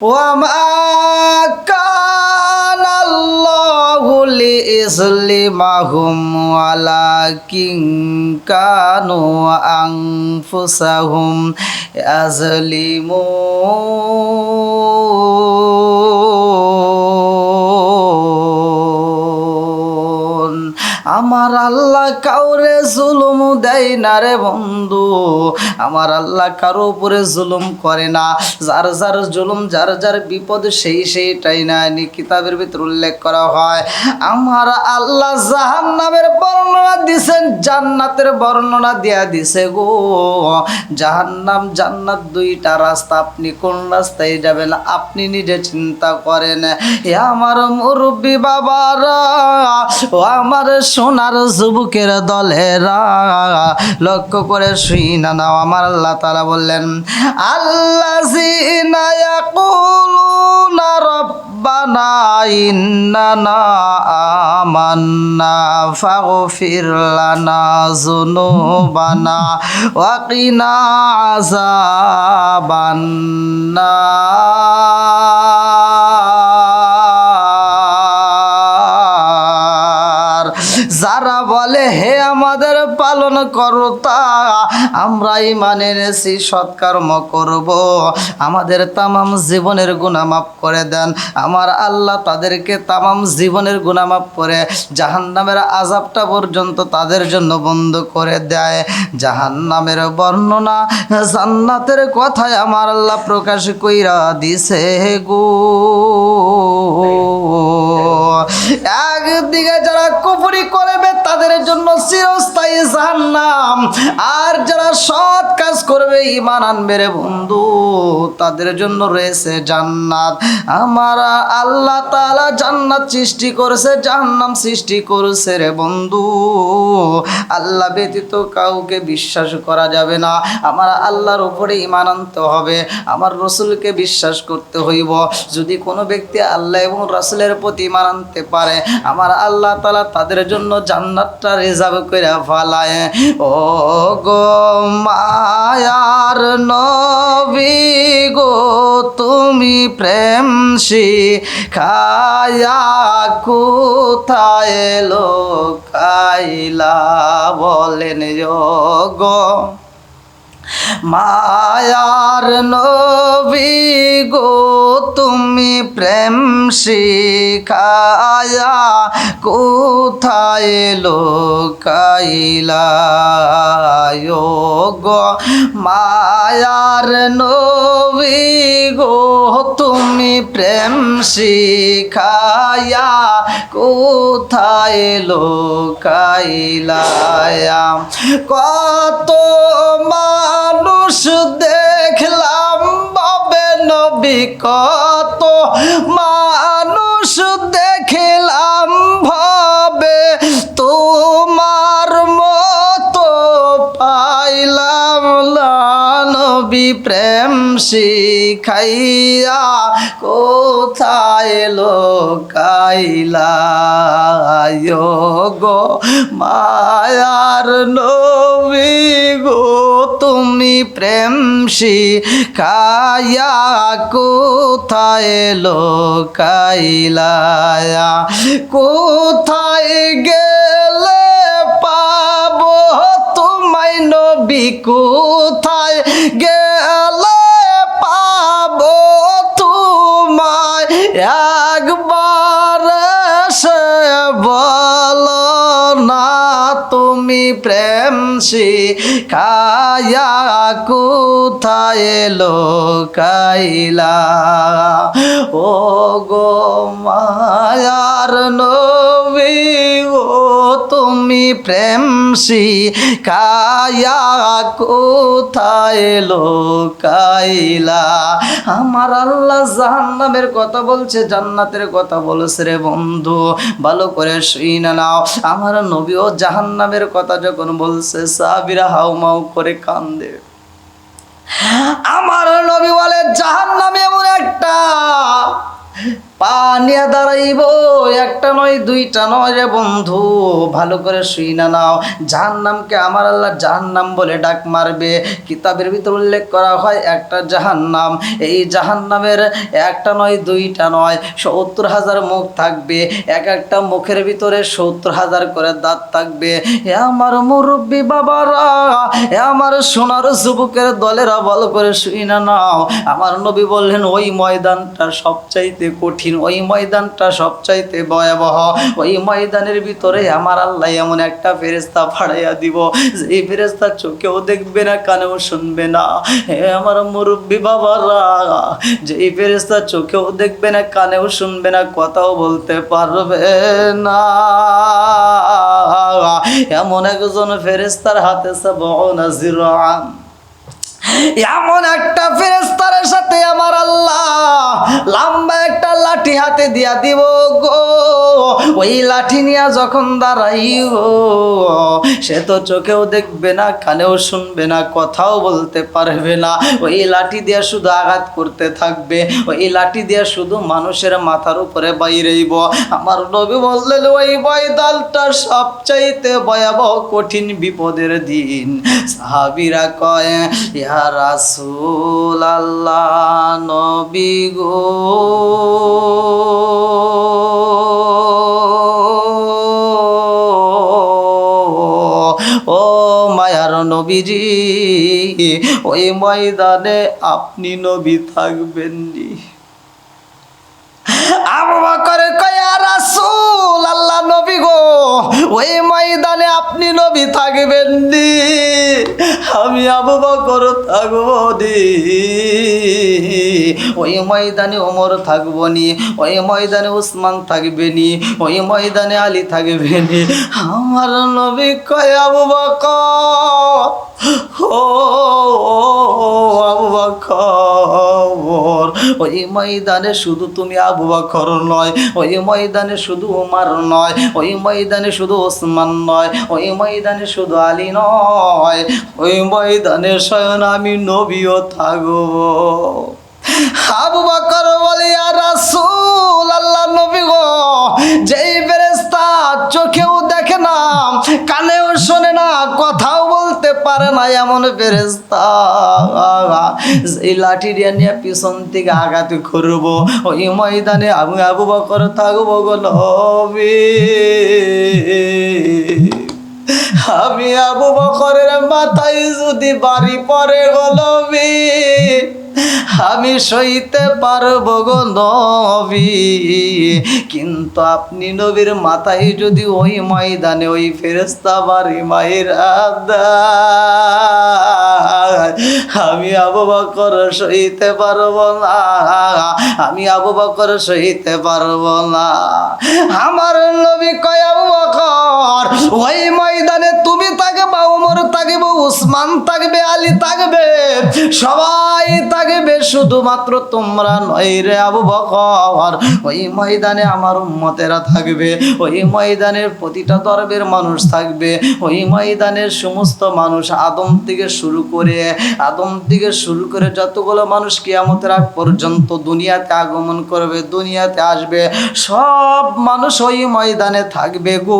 وما كان الله ليظلمهم ولكن كانوا أنفسهم يظلمون আমার আল্লাহ কাউরে জুলুম দেয় না রে বন্ধু। আমার আল্লাহ কারো উপরে জুলুম করে না। যার যার জুলুম, যার যার বিপদ সেইটাই না কিতাবের ভিতর উল্লেখ করা হয়। আমার আল্লাহ জাহান্নামের বর্ণনা দিছেন, জান্নাতের বর্ণনা দিয়া দিছে গো। জাহান্নাম জান্নাত দুইটা রাস্তা, আপনি কোন রাস্তায় যাবেন আপনি নিজে চিন্তা করেন। এ আমার মুরব্বী বাবারা, ও আমার সোনার যুবকের দলেরা, লক্ষ্য করে শুইনা নাও। আমার আল্লাহ তাআলা বললেন, আল্লাযীনা ইয়াকুলুনা রব্বানা ইন্নানা আমান্না ফাগফির লানা যুনুবানা ওয়া কিনা আযাবান নার। যারা বলে হে আমাদের পালন কর্তা, আমরা ঈমান এনেছি, সৎকর্ম করব, আমাদের তামাম জীবনের গুনাহ মাফ করে দেন। আমার আল্লাহ তাদেরকে তামাম জীবনের গুনাহ মাফ করে জাহান্নামের আযাবটা পর্যন্ত তাদের জন্য বন্ধ করে দেয়। জাহান্নামের বর্ণনা জান্নাতের কথায় আমার আল্লাহ প্রকাশ কইরা দিছে গো। একদিকে যারা কুফরি করবে তাদের জন্য চিরস্থায়ী জাহান্নাম, আর যারা সৎ কাজ করবে, ঈমান আনবে রে বন্ধু, তাদের জন্য রয়েছে জান্নাত। আমার আল্লাহ তাআলা জান্নাত সৃষ্টি করেছে, জাহান্নাম সৃষ্টি করেছে রে বন্ধু। আল্লাহ ব্যতীত কাউকে বিশ্বাস করা যাবে না। আমার আল্লাহর উপরে ঈমান আনতে হবে, আমার রাসূলকে বিশ্বাস করতে হইব। যদি কোনো ব্যক্তি আল্লাহ এবং রাসূলের প্রতি ঈমান আনতে পারে, আমার আল্লাহ তাআলা তাদের জন্য জান্নাতটা রিজার্ভ করে ফেলায়। ও গো মায়ার নবী গো, তুমি প্রেম শিখায়া কোথায় লোকাইলা, বলেন গো মায়ার নবী গো, তুমি প্রেম শিখায়া কোথায় লোকাইলা গো মায়ার নবী গো, তুমি প্রেম শিখায়া কোথায় লোকাইলা। কত মানুষ দেখলাম বাবে নবী, কত মানুষ দেখলাম ভাবে, তোমার মতো পাইলাম না নবী প্রেম শিখাইয়া কোথায় লোকাইলা গো মায়ার নবী গো, তুমি প্রেম শিখাইয়া কোথায় লোকাইলা। কোথায় গেলে পাবো তোমায় নবী, কোথায় গেলে পাবো তোমায়, একবার সে বলো না তুমি প্রেম শিখায়া কোথায় লোকাইলা। ও গো মায়ার নবী গো, তুমি প্রেম শিখায়া কোথায় লোকাইলা। আমার আল্লাহ জাহান্নামের কথা বলছে, জান্নাতের কথা বলছে রে বন্ধু, ভালো করে শুনে নাও। আমার নবীও জাহান্নামের কথা যখন বলছে, সাহাবীরা হাউমাউ করে কান্দে। আমার নবী বলে জাহান্নামে এমন একটা পা নিয়ে দাঁড়াইব, একটা নয় দুইটা নয় রে বন্ধু, ভালো করে শুই না নাও। জাহান্নামকে আমার আল্লাহ জাহান্নাম বলে ডাক মারবে। কিতাবের ভিতর উল্লেখ করা হয় একটা জাহান্নাম, এই জাহান্নামের একটা নয় দুইটা নয় ৭০,০০০ মুখ থাকবে, এক একটা মুখের ভিতরে ৭০,০০০ করে দাঁত থাকবে। এ আমার মুরব্বী বাবারা, এ আমার সোনার যুবকের দলেরা, ভালো করে শুই না নাও। আমার নবী বললেন ওই ময়দানটা সবচাইতে কঠিন, ওই ময়দানটা সবচাইতে ভয়াবহ। ওই ময়দানের ভিতরে আমার আল্লাহ এমন একটা ফেরেশতা পাঠাইয়া দিব, এই ফেরেশতা চোখেও দেখবে না, কানেও শুনবে না। হে আমার মুরব্বী বাবারা, যে এই ফেরেশতা চোখেও দেখবে না, কানেও শুনবে না, কথাও বলতে পারবে না, এমন একজন ফেরেশতার হাতে সাবউনা জিরআন, এমন একটা ফেরেশতার সাথে আমার আল্লাহ লম্বা একটা লাঠি হাতে দিয়া দিব গো। ওই লাঠি নিয়ে যখন দাঁড়াইব, সে তো চোখেও দেখবে না, কানেও শুনবে না, কথাও বলতে পারবে না। ওই লাঠি দিয়ে শুধু আঘাত করতে থাকবে, ওই লাঠি দিয়ে শুধু মানুষের মাথার উপরে বাইরেইব। আমার নবী বললেন ওই ময়দানটা সবচাইতে ভয়াবহ কঠিন বিপদের দিন। সাহাবীরা কয় ইয়া রাসূল আল্লাহ, নবী গো, ও মায়ার নবীজি, ওই ময়দানে আপনি নবী থাকবেন নি? আবু বকর কয় ইয়া রাসূল আল্লাহ, নবী গো, ওই ময়দানে আপনি নবী থাকবেন নি? আমি আবু বকর থাকবো নি? ওই ময়দানে ওমর থাকবো নি? ওই ময়দানে উসমান থাকবে নি? ওই ময়দানে আলী থাকবে নি? আমার নবী কয় আবু বকর, ও আবু বকর, ওই ময়দানে শুধু তুমি আবু বকর নয়, ওই ময়দানে শুধু উমর নয়, ওই ময়দানে শুধু ওসমান নয়, ওই ময়দানে শুধু আলী নয়, ওই ময়দানে স্বয়ং আমি নবীও থাকবো। আবু বকর বলে ইয়া রাসূল আল্লাহ, নবী গো, যেই ফেরেশতা চোখেও দেখে না, কানেও শোনে না, কথাও বলতে পারে না, এমন ফেরেশতা এই লাঠি দিয়ে নিয়ে পিছন থেকে আঘাত করব, ওই ময়দানে আমি আবু বকর থাকবো গো নবী। আমি আবু বকরের মাথায় যদি বাড়ি পড়ে গো নবী, আমি সইতে পারবো গো নবী। কিন্তু আপনি নবীর মাথায় যদি ওই ময়দানে ওই ফেরেশতা বাড়ি মাইরা দেয়, আমি আবু বকর সইতে পারবো না, আমি আবু বকর সইতে পারবো না। আমার নবী কয় আবু বকর, ওই ময়দানে তুমি থাকবে, ওমর থাকবে, উসমান থাকবে, আলী থাকবে, সবাই থাকবে, শুধুমাত্র তোমরা নয় রে আবু বকর। ওই ময়দানে আমার উম্মতেরা থাকবে, ওই ময়দানের প্রতিটা ধর্মের মানুষ থাকবে, ওই ময়দানের সমস্ত মানুষ আদম থেকে শুরু করে যতগুলো মানুষ কিয়ামতের আগ পর্যন্ত দুনিয়াতে আগমন করবে, দুনিয়াতে আসবে, সব মানুষ ওই ময়দানে থাকবে গো।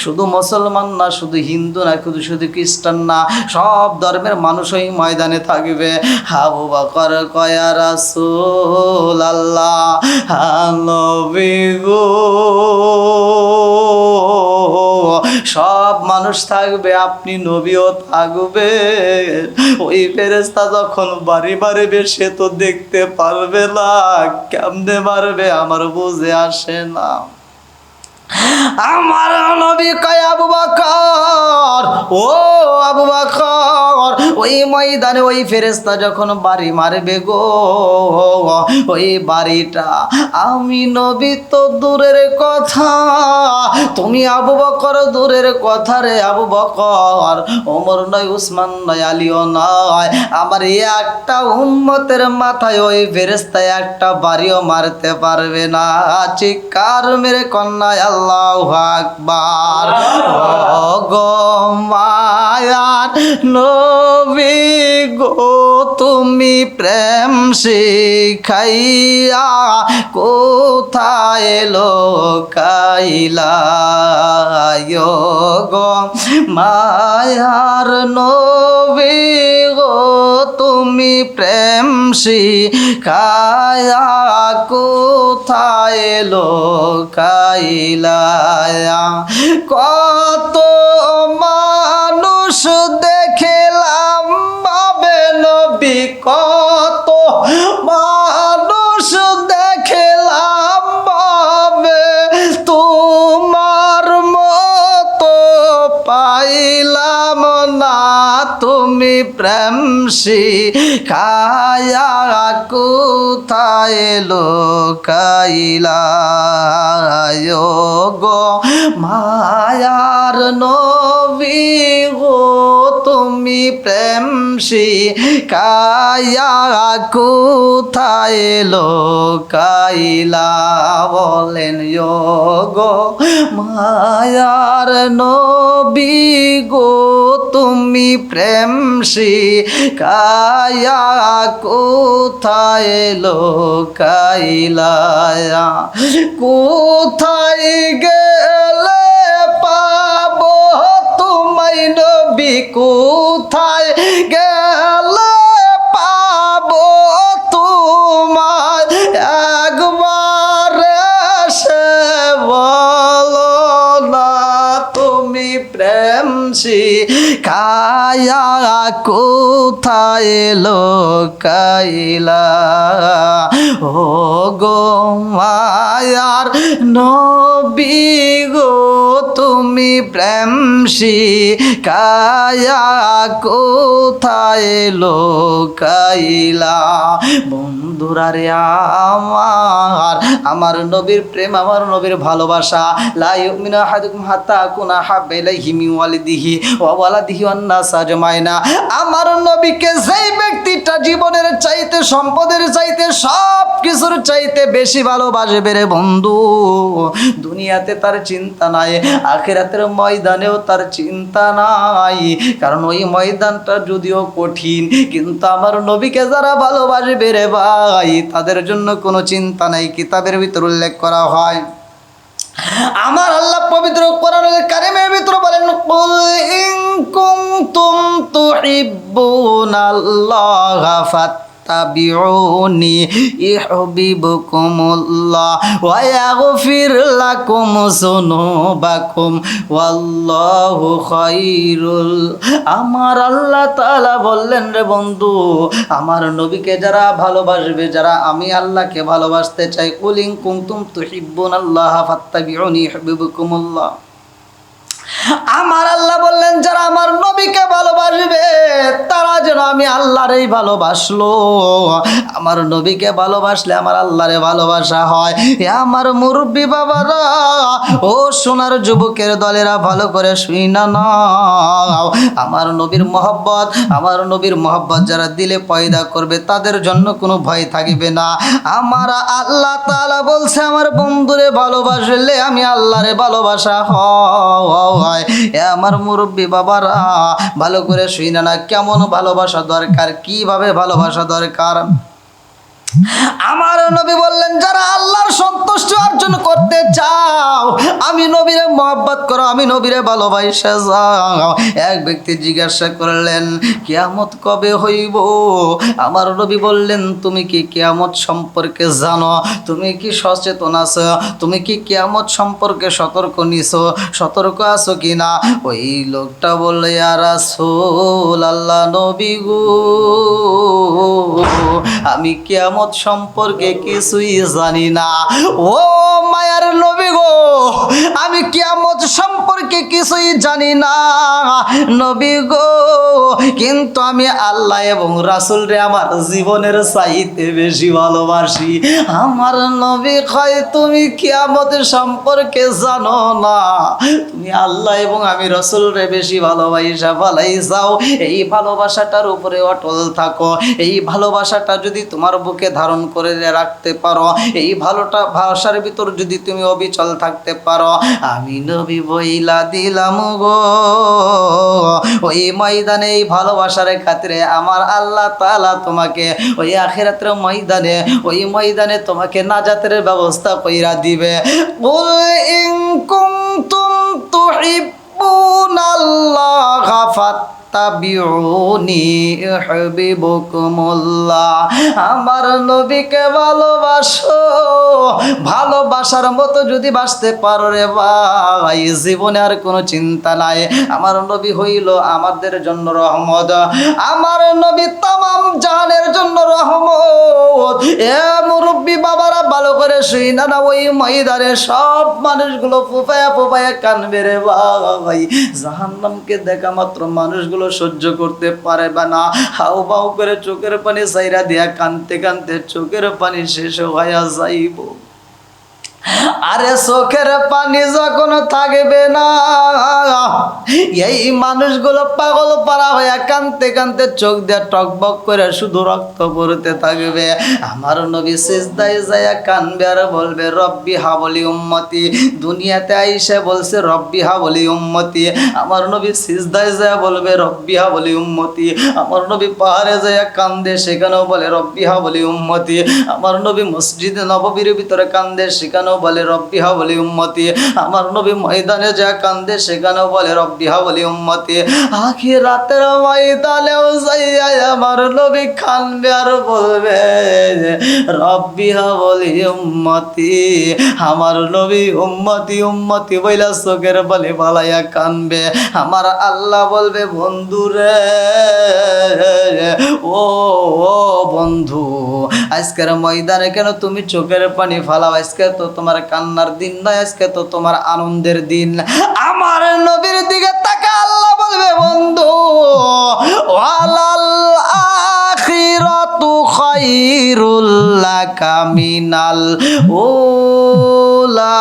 শুধু মুসলমান না, শুধু হিন্দু না, শুধু খ্রিস্টান না, সব ধর্মের মানুষ ওই ময়দানে থাকবে। আবু বকর কয় ইয়া রাসূল আল্লাহ, নবী গো, সব মানুষ থাকবে, আপনি নবীও থাকবে। ওই ফেরেশতা যখন বাড়ি মারবে, সে তো দেখতে পারবে না, কেমনে মারবে আমার বুঝে আসে না। আমার নবী কয় আবু বকর, ও আবু বকর, ওই ময়দানে ওই ফেরেশতা যখন বাড়ি মারবে গো, ওই বাড়িটা আমি নবী তো দূরের কথা, তুমি আবু বকর দূরের কথা রে আবু বকর, ওমর নয়, উসমান নয়, আলীও নয়, আমার একটা উম্মতের মাথায় ওই ফেরেশতা একটা বাড়িও মারতে পারবে না। চিৎকার মেরে কন্যায় আল্লাহু আকবার। ও গো মায়ার নবী গো, তুমি প্রেম শিখাই পাইয়া কোথায় লোকাইলা গো মায়ার নবী গো তুমি প্রেম শিখায়া কোথায় লোকাইলা কত মানুষ দেখলাম বাবে নবী কত মানুষ দেখলাম বাবে তোমার মতো পাইলাম না তুমি প্রেম শিখায়া কোথায় লোকাইলা গো মায়ার নবী গো তুমি প্রেম শিখায়া কোথায় লোকাইলা বলেন গো মায়ার নবী গো তুমি প্রেম শিখায়া কোথায় লোকাইলা কোথায় গেলে পাবো তোমায় নবী কোথায় গেলে পাবো তোমায় একবার এসে বলো না তুমি প্রেম শিখায়া কোথায় লোকাইলা ও গো মায়ার নবী গো তুমি প্রেম শিখায়া কোথায় লোকাইলা বন্ধুরা রে আমার নবীর প্রেম আমার নবীর ভালোবাসা লা ইউমিনু আহাদুকুম হাত্তা আকুনা হাব্বা ইলাইহি মিন ওয়ালিদিহি ওয়া ওয়ালাদিহি ওয়ান নাস আজমাইনা আমার নবীকে যেই ব্যক্তিটা জীবনের চাইতে সম্পদের চাইতে সব কিছুর চাইতে বেশি ভালোবাসবে রে বন্ধু দুনিয়াতে তার চিন্তা নাই আখিরাতের ময়দানেও তার চিন্তা নাই কারণ ওই ময়দানটা যদিও কঠিন কিন্তু আমার নবীকে যারা ভালোবাসবে রে ভাই তাদের জন্য কোনো চিন্তা নাই কিতাবের ভিতর উল্লেখ করা হয় আমার আল্লাহ পবিত্র কোরআনুল কারীমের ভিতর বলেন কুল ইন কুনতুম তুহিব্বুনাল্লাহা ফাত্তাবিউনি ইউহিব্বুকুমুল্লাহ ওয়া ইয়াগফির লাকুম যুনুবাকুম ওয়াল্লাহু খায়রুল আমার আল্লাহ তাআলা বললেন রে বন্ধু আমার নবীকে যারা ভালোবাসবে যারা আমি আল্লাহকে ভালোবাসতে চাই কুল ইন কুনতুম তুহিব্বুনাল্লাহা ফাত্তাবিউনি ইউহিব্বুকুমুল্লাহ আমার আল্লাহ বললেন যারা আমার নবীকে ভালোবাসবে তারা যেন আমি আল্লাহরই ভালোবাসলো আমার নবীকে ভালোবাসলে আমার আল্লাহরে ভালোবাসা হয় আমার মুরব্বী বাবারা ও সোনার যুবকের দলেরা ভালো করে শুইনা নাও আমার নবীর মহব্বত যারা দিলে পয়দা করবে তাদের জন্য কোনো ভয় থাকবে না আমার আল্লাহ তাআলা বলছে আমার বন্ধুরে ভালোবাসলে আমি আল্লাহরে ভালোবাসা হয় আমার মুরব্বী বাবারা ভালো করে শুইনা না কেমন ভালোবাসা দরকার কিভাবে ভালোবাসা দরকার আমার নবী বললেন যারা আল্লাহর সন্তুষ্টি অর্জন করতে চাও আমি নবীরে মহব্বত করো আমি নবীরে ভালোবাসা যাও এক ব্যক্তি জিজ্ঞাসা করলেন কিয়ামত কবে হইব আমার নবী বললেন তুমি কি কিয়ামত সম্পর্কে জানো তুমি কি সচেতন আছো তুমি কি কিয়ামত সম্পর্কে সতর্ক আছো কিনা ওই লোকটা বলল ইয়া রাসূল আল্লাহ নবী গো আমি কিয়ামত সম্পর্কে কিছুই জানি না ও মায়ার নবী গো আমি কিয়ামত সম্পর্কে কিছুই জানি না নবী গো কিন্তু আমি আল্লাহ এবং রাসূল রে আমার জীবনের চাইতে বেশি ভালোবাসি আমার নবী কয় তুমি কিয়ামত সম্পর্কে জানো না তুমি আল্লাহ এবং আমি রাসূল রে বেশি ভালোবাসা যাও এই ভালোবাসাটার উপরে অটল থাকো এই ভালোবাসাটা যদি তোমার বুকে বুকে ধারণ করে রাখতে পারো, এই ভালোটা ভাষার ভিতর যদি তুমি অবিচল থাকতে পারো, আমি নবী বইলা দিলাম গো ওই ময়দানে এই ভালোবাসার খাতিরে আমার আল্লাহ তাআলা তোমাকে ওই আখিরাতের ময়দানে, ওই ময়দানে তোমাকে নাজাতের ব্যবস্থা কইরা দিবে। কুল ইন কুনতুম তুহিব্বুনাল্লাহ ফাত্তাবিউনি ইউহিব্বুকুমুল্লাহ। আমার নবীকে ভালোবাসো, ভালোবাসার মতো যদি বাসতে পারো রে ভাই, জীবনে আর কোনো চিন্তা নাই। আমার নবী হইল আমাদের জন্য রহমত, আমার নবী তামাম জাহানের জন্য রহমত। এ মুরব্বী বাবারা ভালো করে শুই না, ওই ময়দানে সব মানুষগুলো ফুফায়া ফুফায়া কানবে রে ভাই। জাহান্নামকে দেখা মাত্র মানুষগুলো সহ্য করতে পারবে না, হাউ বাউ করে চোখের পানি সাইরা দিয়া কানতে কানতে চোখের পানি শেষ হইয়া যাইব। আরে চোখের পানি যখন থাকবে না, এই মানুষগুলো পাগল পারা হইয়া কানতে কানতে চোখ দিয়ে টকবক করে শুধু রক্ত পড়তে থাকবে। আমার নবী সিজদায় যায়া কানবে আর বলবে রব্বি হাবলি উম্মতি। দুনিয়াতে আইসা বলছে রব্বি হাবলি উম্মতি, আমার নবী সিজদায় যায়া বলবে রব্বি হাবলি উম্মতি। আমার নবী পাহাড়ে যায়া কান্দে, সেখানেও বলে রব্বি হাবলি উম্মতি। আমার নবী মসজিদে নববীর ভিতরে কান্দে, সেখানেও বলে রব্বি হাবলি উম্মতি। আমার নবী ময়দানে যা কান্দে, সেখানেও বলে রব্বি হাবলি উম্মতি। আখিরাতের ময়দানেও যাইয়া আমার নবী কান্দবে আর বলবে রব্বি হাবলি উম্মতি। আমার নবী উম্মতি উম্মতি বইলা চোখের পানি বালাইয়া কানবে। আমার আল্লাহ বলবে বন্ধুরে, ও বন্ধু, আজকের ময়দানে কেন তুমি চোখের পানি ফালাও? আজকে তো তোমার কান্নার দিন নয়, আজকে তো তোমার আনন্দের দিন। আমার নবীর দিকে তাকা আল্লাহ বলবে বন্ধু, ওয়ালাল আখিরাতু খায়রুল লাকা মিনাল উলা।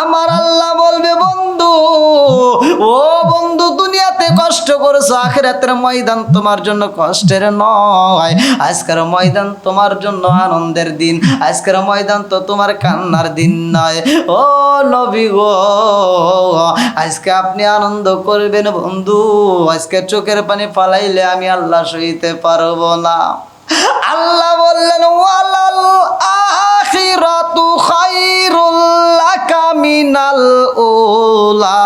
আমার আল্লাহ বলবে বন্ধু, ও বন্ধু, দুনিয়াতে কষ্ট করেছো, আখিরাতের ময়দান তোমার জন্য কষ্টের নয়। আজকের ময়দান তোমার জন্য আনন্দের দিন, আজকের ময়দান তো তোমার কান্নার দিন নয়। ও নবী গো, আজকে আপনি আনন্দ করবেন বন্ধু, আজকে চোখের পানি ফালাইলে আমি আল্লাহ সইতে পারবো না। আল্লাহ বললেন ওয়ালাল আখিরাতু খায়রুল লাকা মিনাল উলা।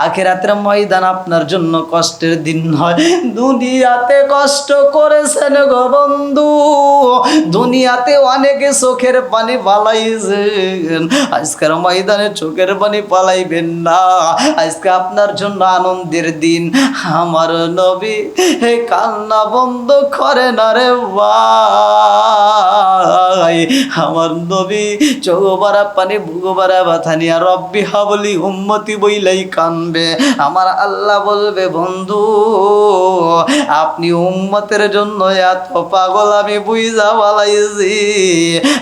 আখিরাতের ময়দান আপনার জন্য কষ্টের দিন হয়। দুনিয়াতে কষ্ট করেছেন গো বন্ধু, দুনিয়াতে অনেকে চোখের পানি পালাইছেন, আজকের ময়দানে চোখের পানি পালাইবেন না। আজকে আপনার জন্য আনন্দের দিন। আমার নবী হে কান্না বন্ধ করে না রে ভাই। আমার নবী চোখ ভরা পানি বুক ভরা ব্যথা নিয়া রব্বি হাবলি উম্মতি বইলাই কানবে। আমার আল্লাহ বলবে বন্ধু, আপনি উম্মতের জন্য এত পাগল আমি বুঝা বালাইছি।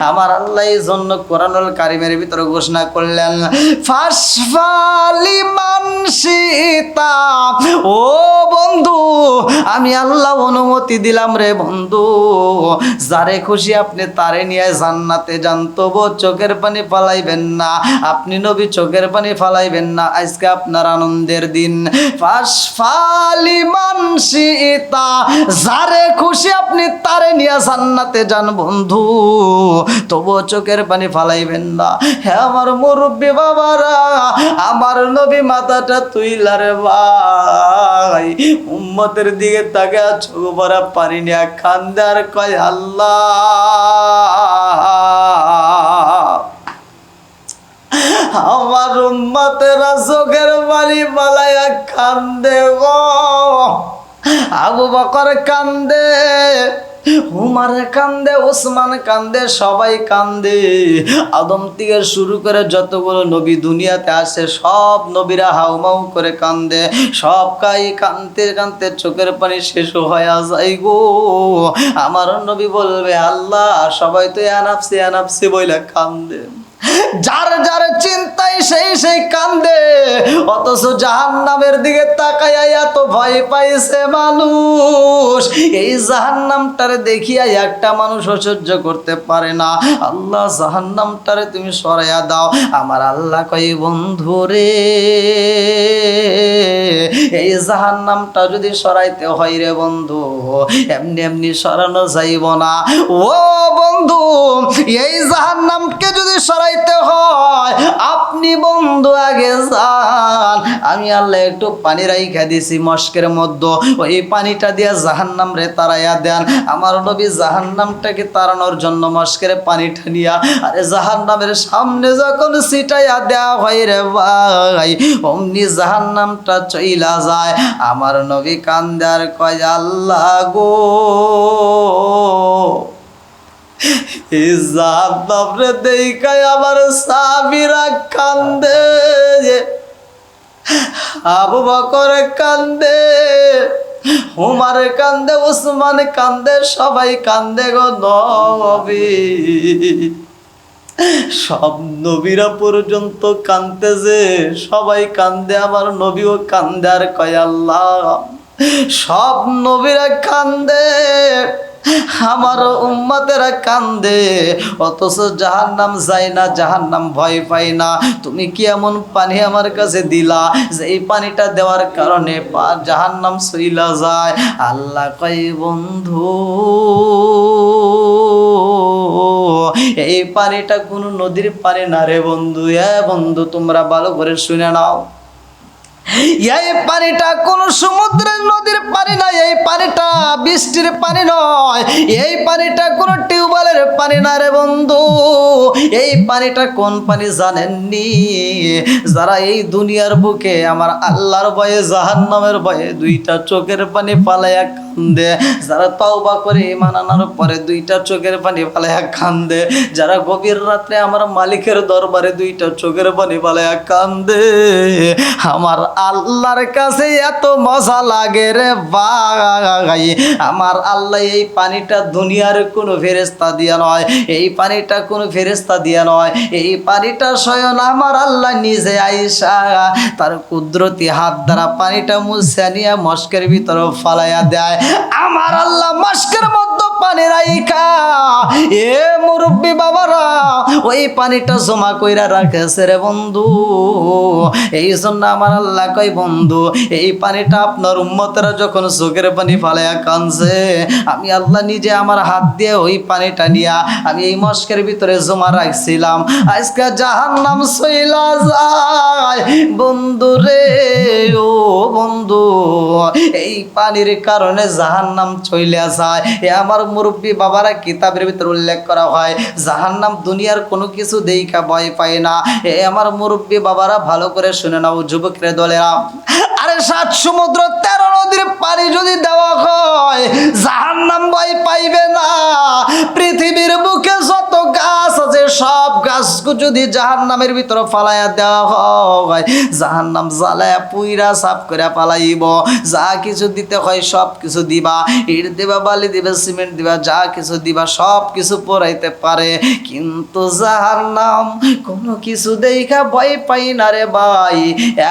আমার আল্লাহ এই জন্য কোরআনুল কারীমের ভিতরে ঘোষণা করলেন ফাসফালি মানসিতা। ও বন্ধু, আমি আল্লাহ অনুমতি দিলাম রে বন্ধু, যারে খুশি আপনি তারে নিয়ে জান্নাতে যান, তবু চোখের পানি ফালাইবেন না। আপনি নবী চোখের পানি ফালাইবেন না, আজকে আপনার আনন্দের দিন। ফাসফালি মানসিতা, যারে খুশি আপনি তারে নিয়ে জান্নাতে যান বন্ধু, তবু চোখের পানি ফালাইবেন না। হ্যাঁ আমার মুরব্বী বাবারা, আমার নবী মাথাটা তুইলারে ভাই, উম্মতের দিকে তাকে চোখ ভরা পানি নিয়ে কান্দে আর কয় আল্লাহ, আমার উম্মতেরা চোখের পানি ফালাইয়া কান্দে গো। আবু বকর কান্দে, উমর কান্দে, ওসমান কান্দে, সবাই কান্দে। আদম থেকে শুরু করে যতগুলো নবী দুনিয়াতে আসে সব নবীরা হাউমাউ করে কান্দে। সব কান্দতে কান্দতে চোখের পানি শেষ হয়ে যায় গো। আমার নবী বলবে আল্লাহ, সবাই তো আনাফসি আনাফসি বইলা কান্দে, যার যার চিন্তায় সেই কান্দে, অথচ জাহান্নামের দিকে তাকাইয়া এত ভয় পাইছে মানুষ। এই জাহান্নামটারে দেখিয়া একটা মানুষ সহ্য করতে পারে না। আল্লাহ জাহান্নামটারে তুমি সরাইয়া দাও। আমার আল্লাহ কই বন্ধুরে, এই জাহান্নামটা যদি সরাইতে হয় রে বন্ধু, এমনি এমনি সরানো যাইব না। ও বন্ধু, এই জাহান্নামকে যদি সরাইতে হয় আপনি বন্ধু আগে যান। আমি আল্লাহ একটু পানি রাইখা দিছি মস্কের মধ্যে, ওই পানিটা দিয়ে জাহান্নাম রে তাড়াইয়া দেন। আমার নবী জাহান্নামটাকে তাড়ানোর জন্য মস্কের পানিটা নিয়া আরে জাহান্নামের সামনে যখন ছিটাইয়া দেওয়া হয় রে ভাই, অমনি জাহান্নামটা চইলা যায়। আমার নবী কান্দে আর কয় আল্লাহ গো, এই জাহান্নামরে দেখায় আমার সাহাবীরা কান্দে, আবু বকর কান্দে, উমর কান্দে, উসমান কান্দে, সবাই কান্দে গো নবী। সব নবীরা পর্যন্ত কান্দতেছে, সবাই কান্দে, আমার নবীও কান্দে আর কয় আল্লাহ, সব নবীরা কান্দে, আমার উম্মতেরা কান্দে, অথচ জাহান্নাম যায় না, জাহান্নাম ভয় পায় না। তুমি কি এমন পানি আমার কাছে দিলা যে এই পানিটা দেওয়ার কারণে জাহান্নাম চইলা যায়? আল্লাহ কয় বন্ধু, এই পানিটা কোনো নদীর পানি না রে বন্ধু। বন্ধু তোমরা ভালো করে শুনে নাও, এই পানিটা কোন সমুদ্রের নদীর পানি নয়, এই পানিটা বৃষ্টির পানি নয়, এই পানিটা কোন টিউবওয়েলের পানি না রে বন্ধু। এই পানিটা কোন পানি জানেননি? যারা এই দুনিয়ার বুকে আমার আল্লাহর ভয়ে জাহান্নামের ভয়ে দুইটা চোখের পানি ফালাইয়া কান্দে, যারা তওবা করে ঈমান আনার পরে দুইটা চোখের পানি ফালাইয়া কান্দে, যারা গভীর রাত্রে আমার মালিকের দরবারে দুইটা চোখের পানি ফালাইয়া কান্দে, আমার আল্লাহর কাছে এত মজা লাগে রে ভাই। আমার আল্লাহ এই পানিটা দুনিয়ার কোনো ফেরেশতা দিয়া নয়, এই পানিটা কোনো ফেরেশতা দিয়া নয়, এই পানিটা স্বয়ং আমার আল্লাহ নিজে আইসা তার কুদরতি হাত দ্বারা পানিটা মুছে নিয়ে মস্কের ভিতরে ফালাইয়া দেয়। আমার আল্লাহ মস্কের মধ্যে পানি রাইখা এ মুরব্বী বাবারা ওই পানিটা জমা কইরা রাখেছে রে বন্ধু। এই জন্য আমার আল্লাহ কই বন্ধু, এই পানিটা আপনার উম্মতেরা যখন চোখের পানি ফালাইয়া কানছে, আমি আল্লাহ নিজে আমার হাত দিয়ে ওই পানিটা নিয়া আমি এই মস্কের ভিতরে জমা রাখছিলাম। আজকে জাহান্নাম চইলা যায় বন্ধু রে, ও বন্ধু, এই পানির কারণে জাহান্নাম চইলা যায়। এ আমার মুরব্বী বাবারা কিতাবের ভিতরে উল্লেখ করা হয় জাহান্নাম দুনিয়ার কোনো কিছু দেইখা ভয় পায় না। এ আমার মুরব্বী বাবারা ভালো করে শুনে নাও, যুবকরে দলেরা, আরে 7 সমুদ্র 13 নদীর পানি যদি দেওয়া হয় জাহান্নাম ভয় পাইবে না। পৃথিবীর বুকে যত গাছ আছে সব গাছকে যদি জাহান্নামের ভিতরে ফালাইয়া দেওয়া হয় জাহান্নাম জ্বালায়া পুইরা সাফ করে ফালাইব। যা কিছু দিতে হয় সব কিছু দিবা, ইট দিবা, বালি দিবা, সিমেন্ট দিবা, যা কিছু দিবা সব কিছু পরাইতে পারে, কিন্তু জাহান্নাম কোনো কিছু দেখা ভয় পাই না রে ভাই।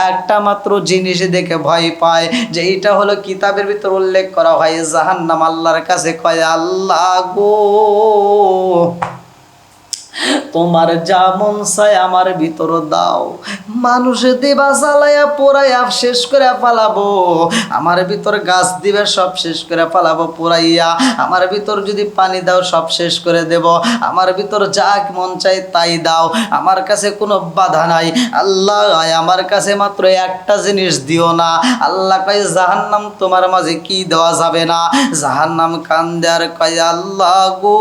একটা মাত্র জিনিস দেখে ভয় পায়, যে এইটা হলো কিতাবের ভিতর উল্লেখ করা হয় জাহান্নাম আল্লাহর কাছে কয় আল্লাহ গো, তোমার যা মন চায় আমার ভিতর দাও। মানুষ দিবা জ্বালাইয়া পোড়াইয়া শেষ করে ফালাবো, আমার ভিতর গাছ দিবে সব শেষ করে ফালাবো পোড়াইয়া, আমার ভিতর যদি পানি দাও সব শেষ করে দেব, আমার ভিতর যা মন চাই তাই দাও, আমার কাছে কোনো বাধা নাই। আল্লাহ আমার কাছে মাত্র একটা জিনিস দিও না। আল্লাহ কয় জাহান্নাম তোমার মাঝে কি দেওয়া যাবে না? জাহান্নাম কান্দে আর কয় আল্লাহ গো,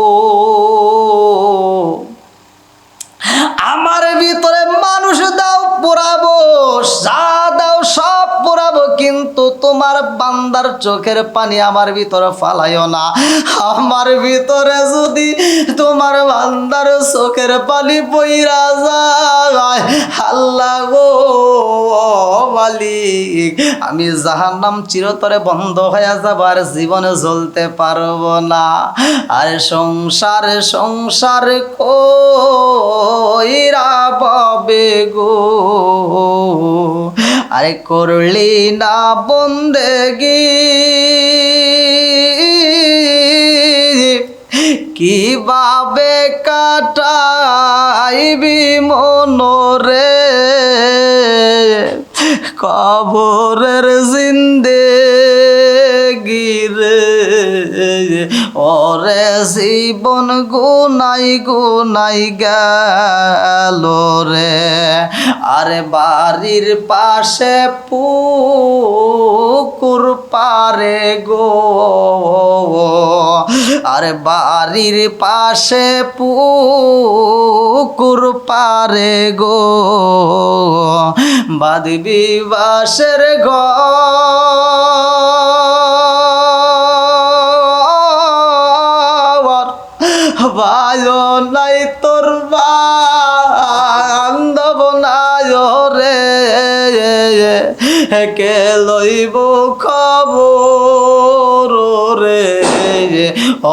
আমার ভিতরে মানুষ দাও পোড়াবো, যা দাও সব পোড়াবো, কিন্তু তোমার বান্দার চোখের পানি আমার ভিতরে ফালাইও না। আমার ভিতরে যদি তোমার বান্দার চোখের পানি পইরা যায় আল্লাহ গো মালিক, আমি জাহান্নাম চিরতরে বন্ধ হয়ে যাব, আর জীবনে জ্বলতে পারবো না। আর সংসার সংসার কই কইরা পাবে গো, আরে করলি না বন্দেগি কিভাবে কাটাইবি মনরে, কবরের জিন্দেগি রে, ওরে জীবন গুনাই গুনাই গেল রে। আরে বাড়ির পাশে পুকুর পারে গো, আরে বাড়ির পাশে পুকুর পারে গো, বাঁধবি বাঁশের ঘর, ভালো নাই তোর বান্ধব নাই রে, কে লইব খবর রে,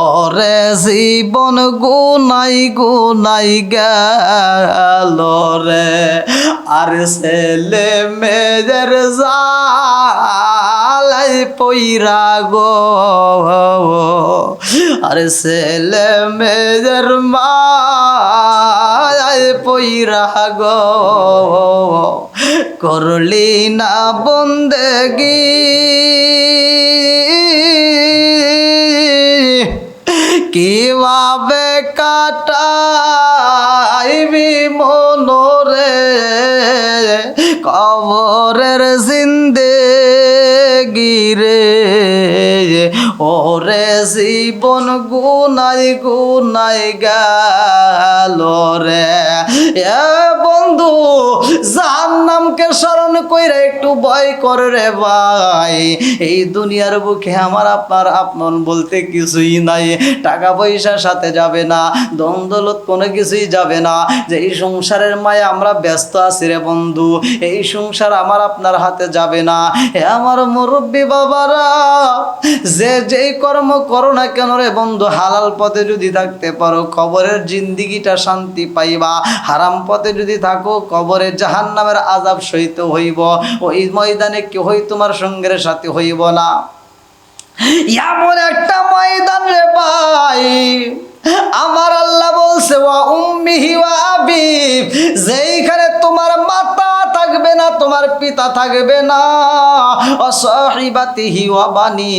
ওরে জীবন গুনাই গুনাই গেল রে। আর ছেলে মেয়েদের জালাই পইরা গো, আর ছেলে মেয়েদের মায় পইরা গো, করলি না বন্দেগি কিভাবে কাটাইবি মনরে, কবরের জিন্দেগি রে, ওরে জীবন গুনাই গুনাই গেল রে। এ বন্ধু, জাহান্নামকে স্মরণ কইরা একটু ভয় করে রে ভাই। এই দুনিয়ার বুকে আমার আপনার আপন বলতে কিছুই নাই, টাকা পয়সার সাথে যাবে না, ধন দৌলত কোনো কিছুই যাবে না। যে এই সংসারের মায়ে আমরা ব্যস্ত আছি রে বন্ধু, এই সংসার আমার আপনার হাতে যাবে না। হে আমার মুরব্বী বাবারা, যে যেই কর্ম করো না কেন রে বন্ধু, হালাল পথে যদি থাকতে পারো কবরের জিন্দিগিটা শান্তি পাইবা, হারাম পথে যদি থাকো কবরে জাহান্নামের আযাব সহিত হইব, ওই ময়দানে কেউই তোমার সঙ্গের সাথে হইব না। এমন একটা ময়দান রে ভাই, আমার আল্লাহ বলছে ওয়া উম্মিহি ওয়া আবি, যেইখানে তোমার মাতা থাকবে না, তোমার পিতা থাকবে না, অসাহিবাতিহি ওয়া বানি,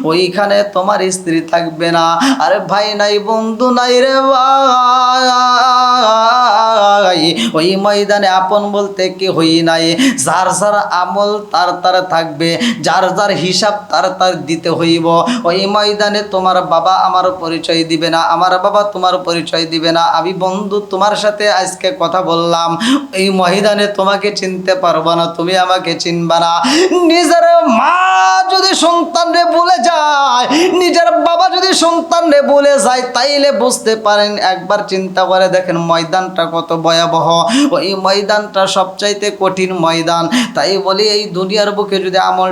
ওইখানে তোমার স্ত্রী থাকবে না। আরে ভাই নাই, বন্ধু নাই রে ভাই, ওই ময়দানে আপন বলতে কি হই নাই। যার যার আমল তার তার থাকবে, যার যার হিসাব তার তার দিতে হইব। ওই ময়দানে তোমার বাবা আমার পরিচয় দিবে না, আমার বাবা তোমার পরিচয় দিবে না। আমি বন্ধু তোমার সাথে আজকে কথা বললাম, এই ময়দানে তোমাকে চিনতে পারবো না, তুমি আমাকে চিনবা না। নিজের মা যদি সন্তানরে ভুলে যায়, নিজের বাবা যদি সন্তানরে ভুলে যায়, তাইলে বুঝতে পারেন, একবার চিন্তা করে দেখেন ময়দানটা কত ভয়াবহ। ওই ময়দানটা সবচাইতে কঠিন ময়দান। তাই বলি এই দুনিয়ার বুকে যদি আমল